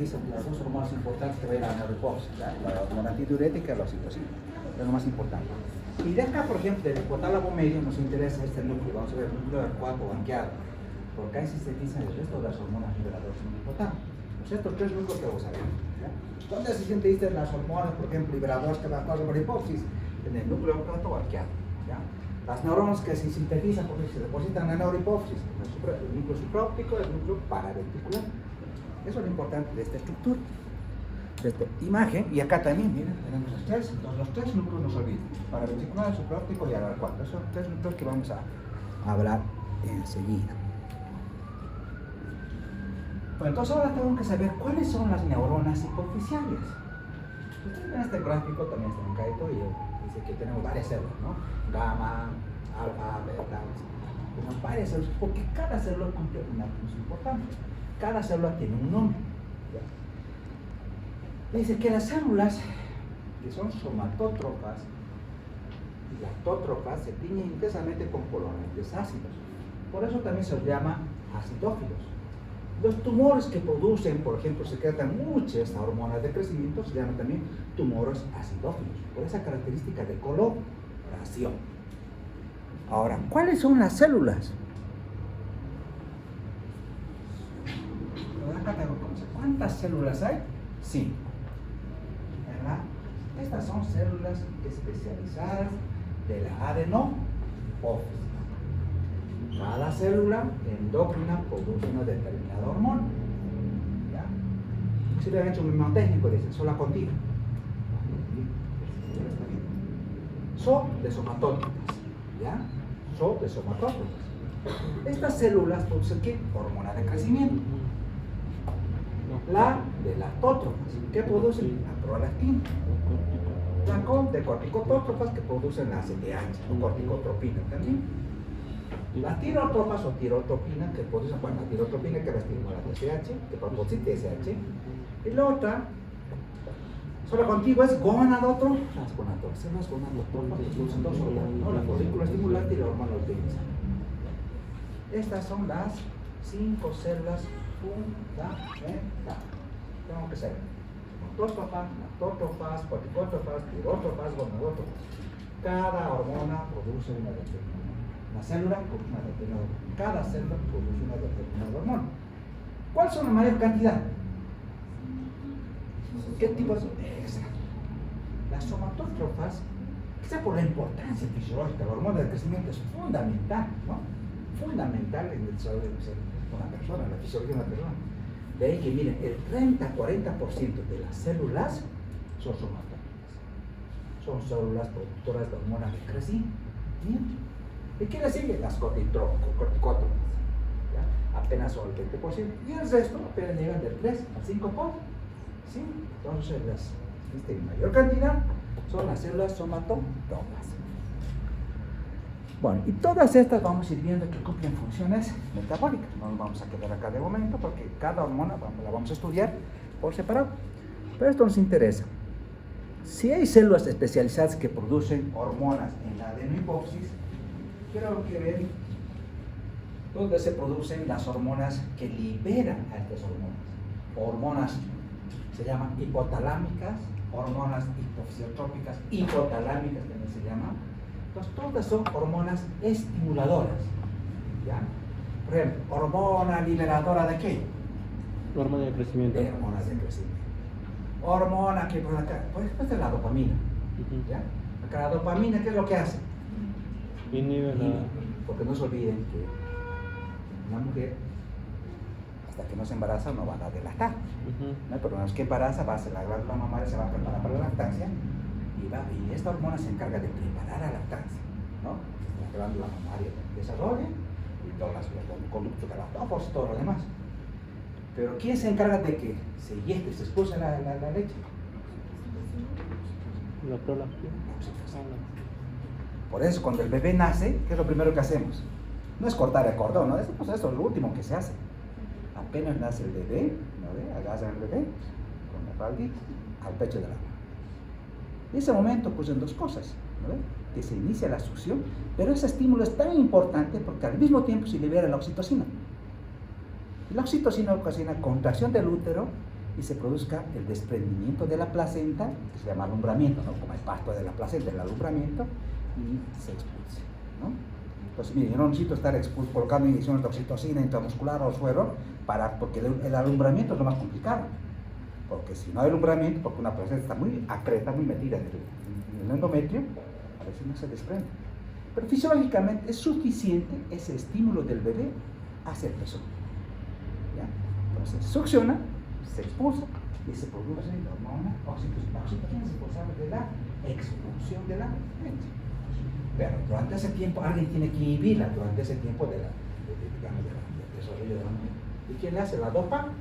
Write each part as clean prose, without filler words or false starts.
Las dos hormonas importantes que va a ir a la neurohipófisis, la hormona antidiurética y la oxitocina, es lo más importante. Y de acá, por ejemplo, del hipotálamo medio nos interesa este núcleo, vamos a ver el núcleo arcuato banqueado, porque ahí se sintetizan el resto de las hormonas liberadoras en el hipotálamo. Pues estos tres núcleos que vamos a ver. ¿Dónde se sintetizan las hormonas, por ejemplo, liberadoras que van a pasar por la hipófisis? En el núcleo arcuato banqueado. Las neuronas que se sintetizan, porque se depositan en la neurohipófisis, el núcleo supraóptico y el núcleo paraventricular. Eso es lo importante de esta estructura, de esta imagen. Y acá también, miren, tenemos los tres núcleos, no se olviden: paraventricular, supraóptico y arcuato. Esos son tres núcleos que vamos a hablar enseguida. Bueno, entonces ahora tengo que saber cuáles son las neuronas hipoficiales. Ustedes ven este gráfico, también está en Caeto, y dice que tenemos varias células, ¿no? Gamma, alfa, beta, tenemos varias células, porque cada célula cumple una función importante. Cada célula tiene un nombre. Dice que las células que son somatótrofas y lactótrofas se tiñen intensamente con colorantes ácidos. Por eso también se los llama acidófilos. Los tumores que producen, por ejemplo, secretan mucha esta hormona de crecimiento, se llaman también tumores acidófilos, por esa característica de coloración. Ahora, ¿cuáles son las células? ¿Cuántas células hay? 5. ¿Verdad? Estas son células especializadas de la adenopófisis. Cada célula endocrina produce una determinada hormona. ¿Ya? Si le han hecho un mnemotécnico, dicen, sola continua. So de somatótrofas. ¿Ya? So de somatótrofas. Estas células producen ¿qué? Hormona de crecimiento. La de lactótrofas, que producen la prolactina. La de corticotótrofas, que producen la ACTH o corticotropina también. Las tirotropas o tirotropina, que producen, bueno, la tirotropina que va a estimular la TSH, que produce TSH. Y la otra, solo contigo, es gonadotro. Las gonadotropas producen dos hormonas, ¿no? La folículo estimulante y la hormona luteinizante. Estas son las 5 células fundamental. Tengo que ser motótrofas, lactótrofas, corticótrofas, tirótrofas, gonadótrofas. Cada hormona produce una determinada. La célula produce una determinada hormona. Cada célula produce una determinada hormona. ¿Cuál son la mayor cantidad? ¿Qué tipo de? Exacto. Las somatótrofas, quizá por la importancia fisiológica, la hormona de crecimiento es fundamental, ¿no? Fundamental en el desarrollo de una persona, la fisiología de una persona. De ahí que miren, el 30-40% de las células son somatótrofas. Son células productoras de hormonas de crecimiento. ¿Y qué le sigue? Las corticótrofas. Apenas son el 20%. Y el resto apenas llegan del 3 al 5%. ¿Sí? Entonces, las en mayor cantidad son las células somatótrofas. Bueno, y todas estas vamos a ir viendo que cumplen funciones metabólicas. No nos vamos a quedar acá de momento porque cada hormona la vamos a estudiar por separado. Pero esto nos interesa. Si hay células especializadas que producen hormonas en la adenohipófisis, quiero que vean dónde se producen las hormonas que liberan a estas hormonas. Hormonas se llaman hipotalámicas, hormonas hipofisiotrópicas, hipotalámicas también se llaman. Entonces, todas son hormonas estimuladoras. ¿Ya? Por ejemplo, hormona liberadora de qué? Hormona de crecimiento. De hormonas de crecimiento. Hormona que por acá, pues después de la dopamina. ¿Ya? Acá la dopamina, ¿qué es lo que hace? Inhibe la... Porque no se olviden que una mujer, hasta que no se embaraza, no va a dar de lactar. ¿No? Pero una vez que embaraza, va a hacer la glándula mamaria, se va a preparar para la lactancia. Y esta hormona se encarga de preparar a la lactancia, ¿no? La glándula mamaria desarrolla y todos los conductos de lactóforos y todo lo demás. Pero ¿quién se encarga de que se inyecte, se expulse la leche? La prolactina. Por eso, cuando el bebé nace, ¿qué es lo primero que hacemos? No es cortar el cordón, ¿no? Eso es lo último que se hace. Apenas nace el bebé, ¿no? Agarran al bebé con la faldita al pecho de la mamá. En ese momento ocurren dos cosas, ¿no? Que se inicia la succión, pero ese estímulo es tan importante porque al mismo tiempo se libera la oxitocina. Y la oxitocina ocasiona contracción del útero y se produzca el desprendimiento de la placenta, que se llama alumbramiento, ¿no? Como el parto de la placenta, el alumbramiento, y se expulse, ¿no? Entonces, mire, yo no necesito estar colocando inyecciones de oxitocina intramuscular o suero, porque el alumbramiento es lo más complicado. Porque si no hay alumbramiento, porque una placenta está muy acreta, muy metida en el endometrio, a veces no se desprende. Pero fisiológicamente es suficiente ese estímulo del bebé hacia el pezón. ¿Ya? Entonces, succiona, se expulsa y se produce la hormona oxitocina. La oxitocina es responsable de la expulsión de la leche. Pero durante ese tiempo alguien tiene que inhibirla, durante ese tiempo del desarrollo de la mujer. ¿Y quién le hace? La dopamina.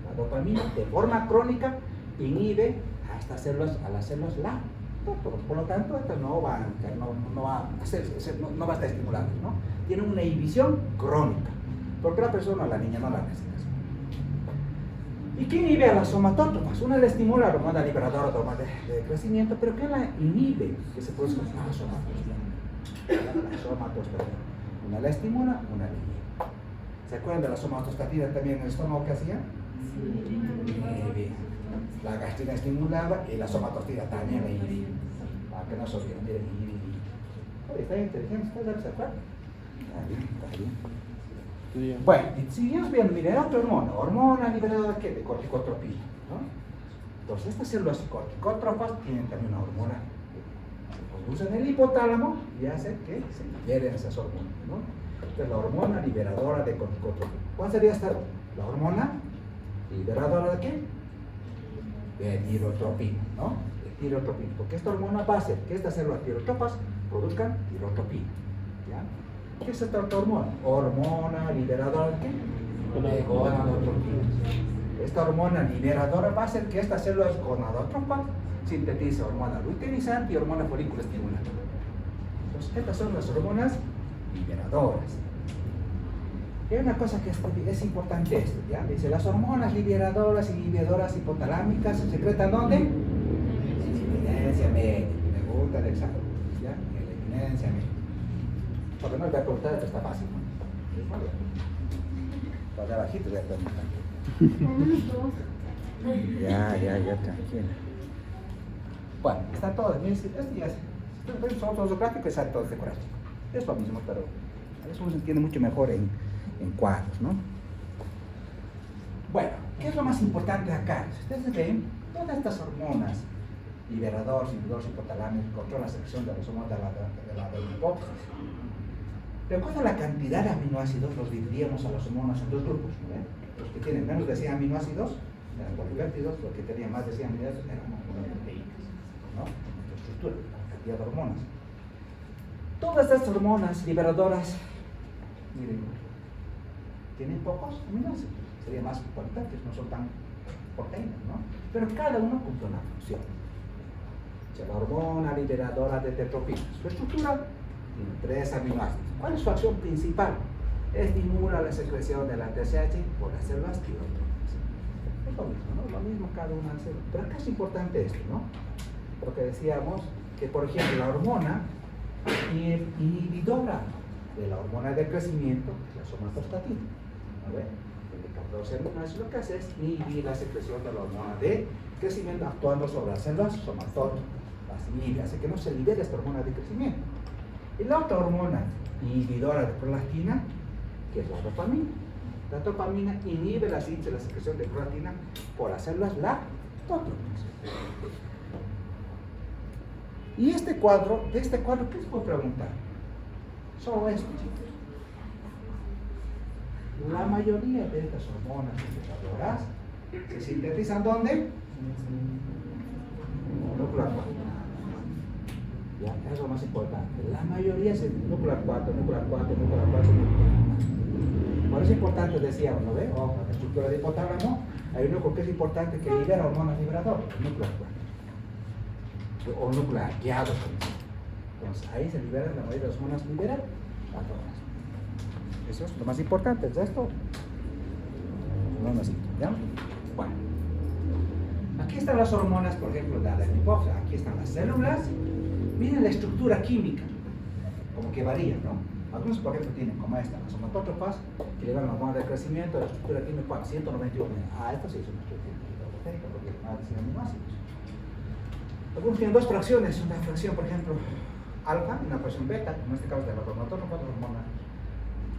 La dopamina de forma crónica inhibe a estas células, a las células lactótoros. Por lo tanto, esto no va a estar estimulado, ¿no? Tiene una inhibición crónica. Porque la persona, la niña, no la necesita. ¿Y qué inhibe a las somatótropas? Una le estimula la hormona liberadora de hormona de crecimiento, pero ¿qué la inhibe? Que se produzca la somatostatina. La somatostatina. Una la estimula, una la inhibe. ¿Se acuerdan de la somatostatina también en el estómago que hacía? Sí. La gastrina estimulaba y la somatostatina también la inhibía. Para que no se olviden, miren, inhibir. Está inteligente, ¿ustedes se acuerdan? Está bien. Bueno, y seguimos viendo, miren, otra hormona liberadora de corticotropina, ¿no? Entonces, estas células corticótrofas tienen también una hormona que se produce en el hipotálamo y hace que se liberen esas hormonas, ¿no? Entonces, la hormona liberadora de corticotropina. ¿Cuál sería esta? La hormona liberadora de qué? De tirotropina, ¿no? De tirotropina, porque esta hormona va a hacer que estas células tirotropas produzcan tirotropina, ¿ya? ¿Qué es esta otra hormona? Hormona liberadora de qué? De gonadotropina. Esta hormona liberadora va a hacer que estas células gonadotropas sinteticen hormona luteinizante y hormona folículo estimulante. Entonces, estas son las hormonas liberadoras. Y hay una cosa que es importante esto, ¿ya? Dice, las hormonas liberadoras y inhibidoras hipotalámicas se secretan ¿dónde? En la eminencia media. Me gusta el examen, ¿ya? En la eminencia media. Porque no les voy a preguntar, esto está fácil, ¿no? Para de abajito voy a preguntar. Ya, tranquila. Bueno, está todo. Esto ya son todos los gráficos, está todo decorativo. Es lo mismo, pero a veces uno se entiende mucho mejor en cuadros, ¿no? Bueno, ¿qué es lo más importante acá? Si ustedes ven, todas estas hormonas, liberadores, inhibidores hipotalámicos, controlan la secreción de los hormonas de la hipófisis. Recuerda la cantidad de aminoácidos, los dividíamos a las hormonas en dos grupos, ¿no? Los que tienen menos de 100 aminoácidos eran polipéptidos, los que tenían más de 100 aminoácidos eran monoproteínas, ¿no? La estructura, la cantidad de hormonas. Todas estas hormonas liberadoras, miren, tienen pocos aminoácidos, serían más polipéptidos, no son tan proteínas, ¿no? Pero cada uno cumple una función. O sea, la hormona liberadora de tetropina, su estructura tiene 3 aminoácidos. ¿Cuál es su acción principal? Estimula la secreción de la TSH por las células tirotropas. Es lo mismo, ¿no? Lo mismo cada una de las células. Pero acá es importante esto, ¿no? Porque decíamos que, por ejemplo, la hormona inhibidora de la hormona de crecimiento, la somatostatina, ¿no ve? El 14 aminoácidos lo que hace es inhibir la secreción de la hormona de crecimiento actuando sobre las células somatótrofas. Las inhibe, hace que no se libere esta hormona de crecimiento. Y la otra hormona inhibidora de prolactina, que es la dopamina. La dopamina inhibe la síntesis de la secreción de prolactina por las células lactótropas. Y de este cuadro, ¿qué se puede preguntar? Solo esto, chicos. La mayoría de estas hormonas liberadoras se sintetizan ¿dónde? Núcleo 4. Ya, eso es lo más importante. La mayoría es el núcleo 4. Por eso es importante, decíamos, ¿no ve? Ojo, la estructura del hipotálamo, hay un núcleo que es importante que libera hormonas liberadoras, el núcleo 4. O núcleo arqueado. Entonces, ahí se liberan la mayoría de las hormonas liberadoras. Eso es lo más importante, ¿es esto? No, ¿ya? Bueno. Aquí están las hormonas, por ejemplo, la de la hipófisis. Aquí están las células. Miren la estructura química, como que varía, ¿no? Algunos, por ejemplo, tienen como esta, las somatótropas, que llevan la hormona de crecimiento, la estructura química 191. Esto sí es una estructura química proteica, porque más de 100 aminoácidos. Algunos tienen dos fracciones, una fracción, por ejemplo, alfa y una fracción beta, en este caso de la somatótropa, la hormona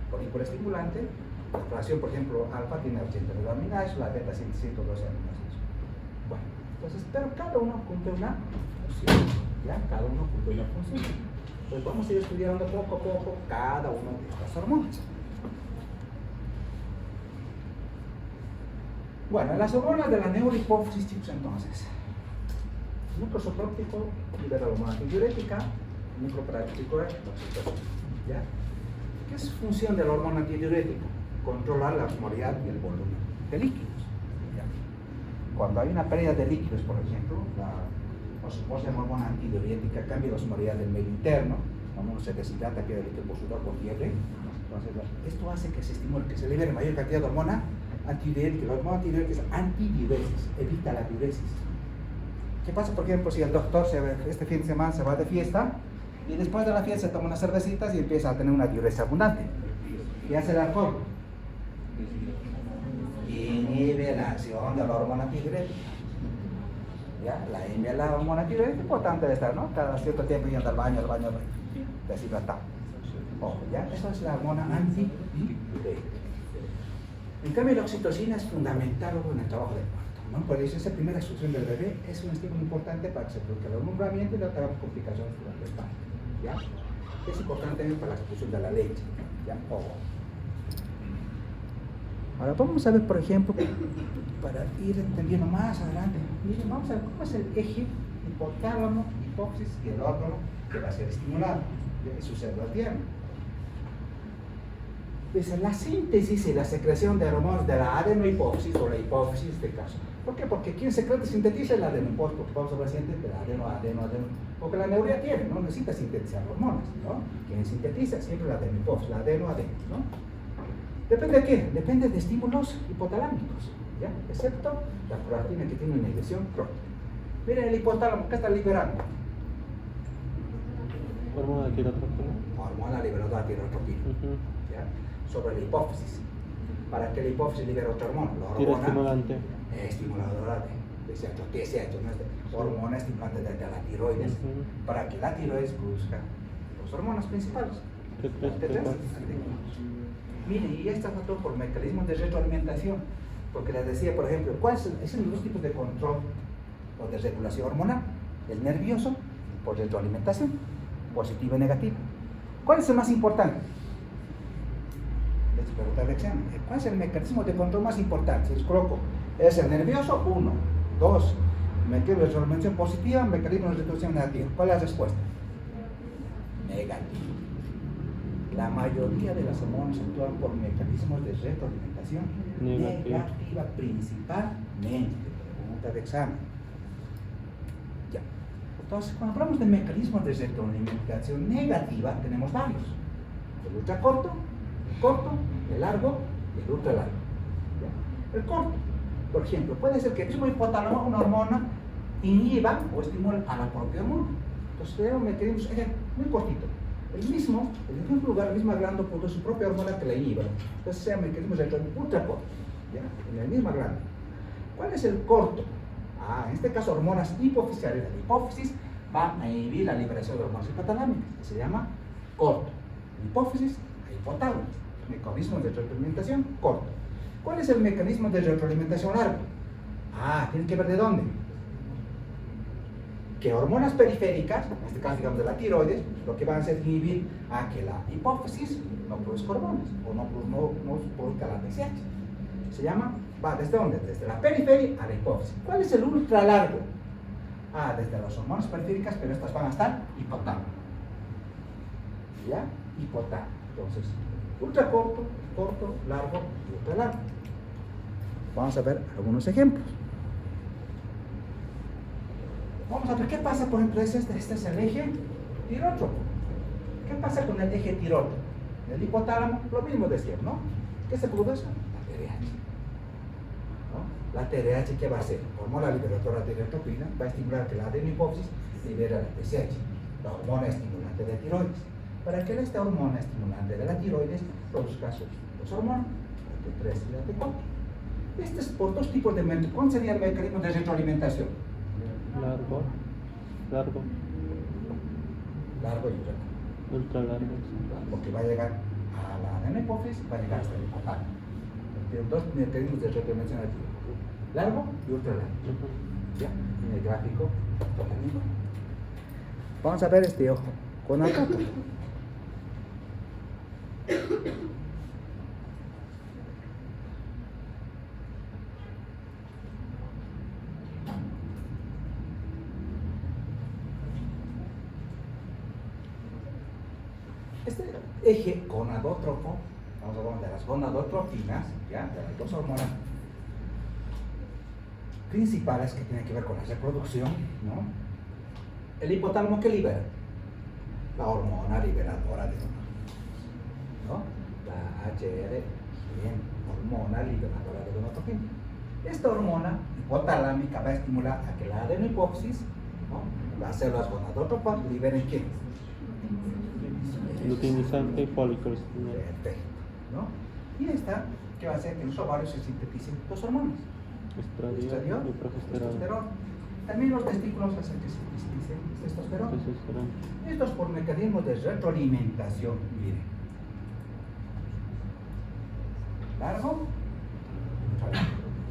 folículo estimulante. La fracción, por ejemplo, alfa tiene 89 aminoácidos, la beta 112 aminoácidos. Bueno, entonces, pero cada uno cumple una función, ¿ya? Cada uno cumple una función. Pues vamos a ir estudiando poco a poco cada una de estas hormonas. Bueno, las hormonas de la neurohipófisis, chicos, entonces. El núcleo subóptico libera la hormona antidiurética, el núcleo paraclítico es la oxitocina, ¿ya? ¿Qué es función de la hormona antidiurética? Controlar la osmolalidad y el volumen de líquidos, ¿ya? Cuando hay una pérdida de líquidos, por ejemplo, la osmosis de la hormona antidiurética cambia la osmolalidad del medio interno, cuando uno se deshidrata, queda líquido por sudor, por fiebre. Entonces, esto hace que se estimule, que se libere mayor cantidad de hormona antidiurética. La hormona antidiurética es antidiuresis, evita la diuresis. ¿Qué pasa, por ejemplo, si el doctor este fin de semana se va de fiesta y después de la fiesta se toma unas cervecitas y empieza a tener una diuresis abundante? ¿Qué hace el alcohol? Inhibe la acción de la hormona antidiurética. ¿Ya? La inhibe la hormona antidiurética, es importante estar, ¿no? Cada cierto tiempo yendo al baño, deshidratado. Ojo, ¿ya? Eso es la hormona antidiurética. En cambio, la oxitocina es fundamental en el trabajo del parto, ¿no? Por eso esa primera expulsión del bebé es un estímulo importante para que se produzca el alumbramiento y no tengamos complicaciones durante el parto, ¿ya? Es importante también para la expulsión de la leche, ¿ya? Ojo. Ahora vamos a ver, por ejemplo, para ir entendiendo más adelante, miren, vamos a ver cómo es el eje hipotálamo, hipófisis y el órgano que va a ser estimulado, ¿ya? Su célula tierna. Pues la síntesis y la secreción de hormonas de la adenohipófisis o la hipófisis en este caso. ¿Por qué? Porque quien secreta y sintetiza es la adenohipófisis, porque vamos a ver siempre de la adeno. Porque la neuría tiene, no necesita sintetizar hormonas, ¿no? Quien sintetiza siempre la adenohipófisis, la adeno, ¿no? ¿Depende de qué? Depende de estímulos hipotalámicos, ¿ya? Excepto la prolactina que tiene una inhibición crónica. Miren el hipotálamo, ¿qué está liberando? Hormona de tirotropina. Hormona liberadora de tirotropina, ¿ya? Sobre la hipófisis. ¿Para que la hipófisis libere otra hormona? La hormona Estimulante. Estimuladora de TSH, ¿no? Hormona estimulante de la tiroides, para que la tiroides produzca las hormonas principales. T3. Miren, y esto es todo por mecanismos de retroalimentación, porque les decía, por ejemplo, ¿cuáles son los dos tipos de control o de regulación hormonal? El nervioso, por retroalimentación, positiva y negativa. ¿Cuál es el más importante? Les pregunto al examen, ¿cuál es el mecanismo de control más importante? Si les coloco, ¿es el nervioso? 1, 2, mecanismo de retroalimentación positiva, mecanismo de retroalimentación negativa. ¿Cuál es la respuesta? Negativa. La mayoría de las hormonas actúan por mecanismos de retroalimentación negativa principalmente. Pregunta de examen. Ya. Entonces, cuando hablamos de mecanismos de retroalimentación negativa, tenemos varios. El ultracorto, el largo y el ultralargo. ¿Ya? El corto, por ejemplo, puede ser que el mismo hipotálamo, una hormona, inhiba o estimula a la propia hormona. Entonces, tenemos mecanismos muy cortito. El mismo lugar, la misma glándula produce su propia hormona que la inhiba. Entonces se llama mecanismo de ultracorto, ¿ya? En la misma glándula. ¿Cuál es el corto? En este caso hormonas hipofisiales. La hipófisis va a inhibir la liberación de hormonas hipotalámicas. Se llama corto. Hipófisis a hipotálamo. Mecanismo de retroalimentación corto. ¿Cuál es el mecanismo de retroalimentación largo? Tiene que ver de dónde. Que hormonas periféricas, en este caso digamos de la tiroides, lo que van a hacer es inhibir a que la hipófisis no produzca hormonas o no produzca la TSH. Se llama, va desde dónde? Desde la periferia a la hipófisis. ¿Cuál es el ultralargo? Desde las hormonas periféricas, pero estas van a estar hipotálamo. ¿Ya? Hipotálamo. Entonces, ultracorto, corto, largo y ultralargo. Vamos a ver algunos ejemplos. Vamos a ver qué pasa, por ejemplo, este es el eje tirótropo. ¿Qué pasa con el eje tirótropo? En el hipotálamo, lo mismo decir, ¿no? ¿Qué se produce? La TRH. ¿No? La TRH, ¿qué va a hacer? Hormona liberadora de tirotropina va a estimular que la adenohipófisis libere la TSH, la hormona estimulante de tiroides. para que esta hormona estimulante de la tiroides produzca sus hormonas, la T3 y la T4. Este es por dos tipos de mecanismos. ¿Cuál sería el mecanismo de retroalimentación? Largo. Largo y ultra. Ultra largo. Porque va a llegar a la hipófisis, va a llegar hasta el hipotálamo. Tiene dos mecanismos de retroalimentación activa: largo y ultra largo. ¿Ya? En el gráfico también. Vamos a ver este ojo con acá. Este eje gonadótropo, vamos a hablar de las gonadotropinas, ¿ya? De las dos hormonas principales que tienen que ver con la reproducción, ¿no? El hipotálamo, ¿qué libera? La hormona liberadora de gonadotropina, ¿no? La HRG, hormona liberadora de gonadotropina. Esta hormona hipotalámica va a estimular a que la adenohipófisis, ¿no? Las células gonadótropas liberen ¿qué? Luteinizante y folículos. Perfecto, ¿no? Y esta, que va a hacer que en los ovarios se sinteticen dos hormonas: Estradiol y progesterona. También los testículos hacen que se sinteticen testosterona. Testosterona. Estos por mecanismos de retroalimentación, miren. Largo,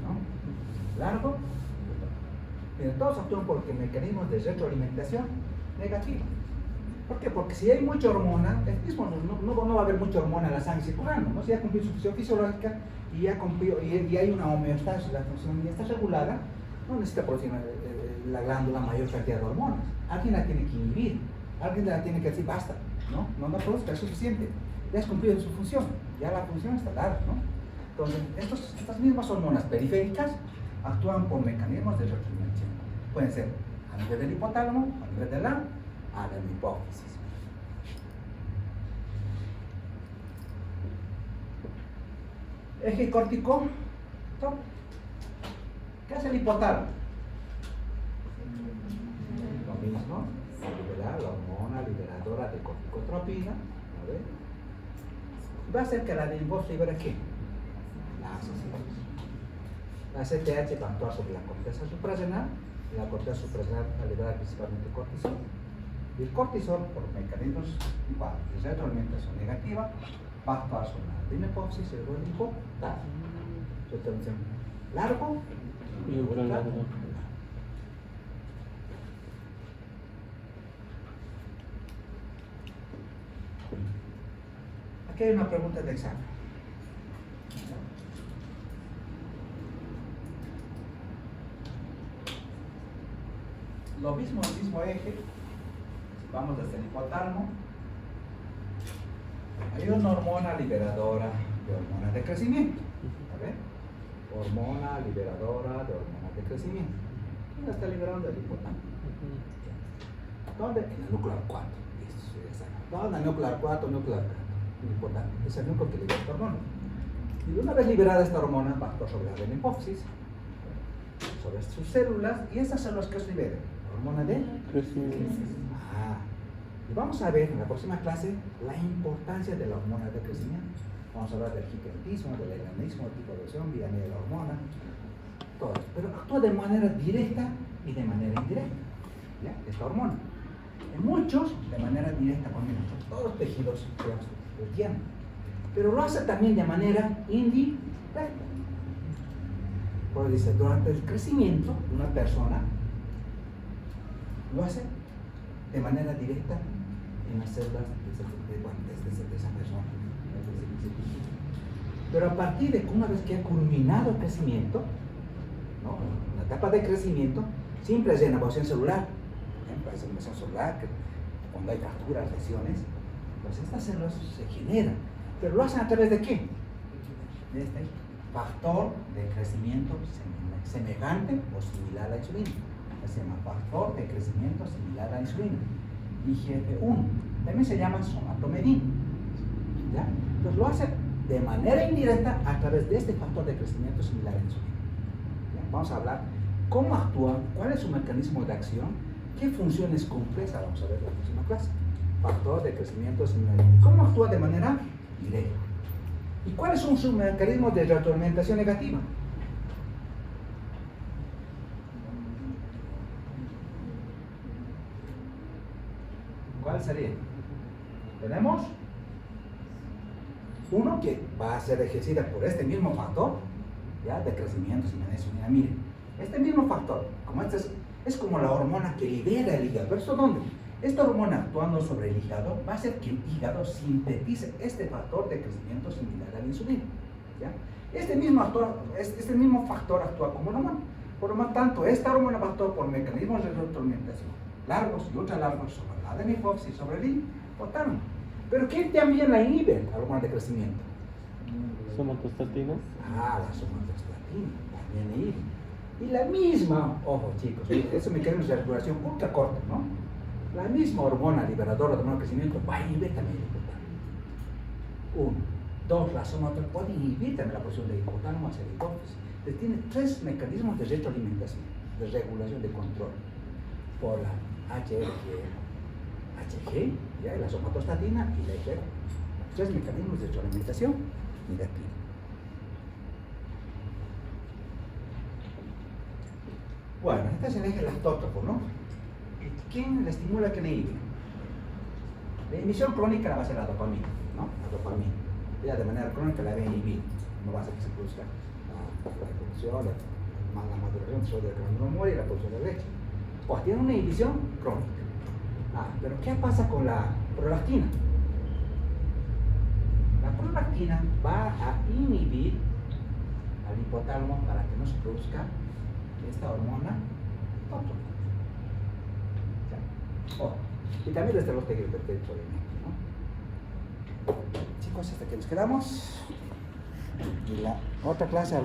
¿no? Largo. Miren, todos actúan por mecanismos de retroalimentación negativa. ¿Por qué? Porque si hay mucha hormona, el mismo no va a haber mucha hormona en la sangre circulando, ¿no? Si ya cumplió su función fisiológica y ya cumplió, y hay una homeostasis, la función ya está regulada, no necesita producir la glándula mayor cantidad de hormonas. Alguien la tiene que inhibir, alguien la tiene que decir basta, no produzca, es suficiente, ya has cumplido su función, ya la función está dada, ¿no? Entonces, estas mismas hormonas periféricas actúan por mecanismos de retroalimentación. Pueden ser a nivel del hipotálamo, a nivel de la adenohipófisis. Eje cortico. ¿Qué hace el hipotálamo? Lo mismo, liberar la hormona liberadora de corticotropina, ¿no ve? Va a hacer que la adenohipófisis libere ¿qué? La ACTH. La ACTH va a actuar sobre la corteza suprarrenal, y la corteza suprarrenal va a liberar principalmente cortisol. Y el cortisol, por mecanismos igual de retroalimentación negativa, va a actuar sobre la adenohipófisis y el hipotálamo. Retroalimentación largo Y ultra largo. Aquí hay una pregunta de examen. Lo mismo, el mismo eje. Vamos desde el hipotálamo. Hay una hormona liberadora de hormonas de crecimiento. ¿Vale? Hormona liberadora de hormonas de crecimiento. ¿Quién la está liberando? El hipotálamo. ¿Dónde? En el núcleo 4. ¿Dónde? El núcleo 4, núcleo 4. El hipotálamo. Es el núcleo que libera esta hormona. Y una vez liberada esta hormona, va a actuar sobre la adenohipófisis, sobre sus células, y esas células que se liberan. Hormona de Crecimiento. Y vamos a ver en la próxima clase la importancia de la hormona de crecimiento. Vamos a hablar del hipertismo, del enanismo, tipo de versión, vitamina de la hormona, todo eso. Pero actúa de manera directa y de manera indirecta, ¿ya? Esta hormona. En muchos, de manera directa, con todos los tejidos lo tienen. Pero lo hace también de manera indirecta. Porque dice, durante el crecimiento de una persona, lo hace de manera directa en las células de esa persona. Pero a partir de que una vez que ha culminado el crecimiento, ¿no? La etapa de crecimiento, siempre es de renovación celular. Hay renovación celular, que cuando hay fracturas, lesiones, pues estas células se generan. Pero lo hacen a través de qué? De este factor de crecimiento semejante o similar a la insulina. Se llama factor de crecimiento similar a la insulina, IGF-1. También se llama somatomedina. ¿Ya? Entonces lo hace de manera indirecta a través de este factor de crecimiento similar a la insulina. ¿Ya? Vamos a hablar cómo actúa, cuál es su mecanismo de acción, qué funciones cumple. Vamos a ver en la próxima clase. factor de crecimiento similar. ¿Cómo actúa de manera directa? ¿Y cuáles son sus mecanismos de retroalimentación negativa? ¿Cuál sería? Tenemos uno que va a ser ejercida por este mismo factor, ¿ya? De crecimiento similar. Mira, miren, este mismo factor, como este es como la hormona que libera el hígado. ¿Pero esto dónde? Esta hormona actuando sobre el hígado va a hacer que el hígado sintetice este factor de crecimiento similar a la insulina, ¿ya? Este mismo factor actúa como hormona. Por lo tanto, esta hormona va a actuar por mecanismos de retroalimentación largos y ultra largos sobre la adenohipófisis y sobre el hipotálamo. Pero ¿quién también la inhibe, la hormona de crecimiento? Somatostatina. La somatostatina también inhibe. Y la misma, ojo chicos, eso mecanismo de regulación ultra corto, ¿no? La misma hormona liberadora de hormona de crecimiento va a inhibir también el hipotálamo. 1. 2. La somatostatina puede inhibir también la posición del hipotálamo hacia la hipófisis. Entonces, tiene 3 mecanismos de retroalimentación, de regulación, de control. Por la HG, ¿ya? La somatostatina y la HG. 3 mecanismos de retroalimentación negativa. Bueno, este es el eje lactótropo, ¿no? ¿Quién le estimula que le inhibe? La inhibición crónica la va a ser la dopamina, ¿no? La dopamina. Ella de manera crónica la va a inhibir. No va a hacer que se produzca la reproducción, la maduración del sodio de cromosomo y la producción de leche. Pues tiene una inhibición crónica. Pero ¿qué pasa con la prolactina? La prolactina va a inhibir al hipotálamo para que no se produzca esta hormona tóxica. Y también desde los tejidos hipertensos, ¿no? Chicos, hasta que nos quedamos. Y la otra clase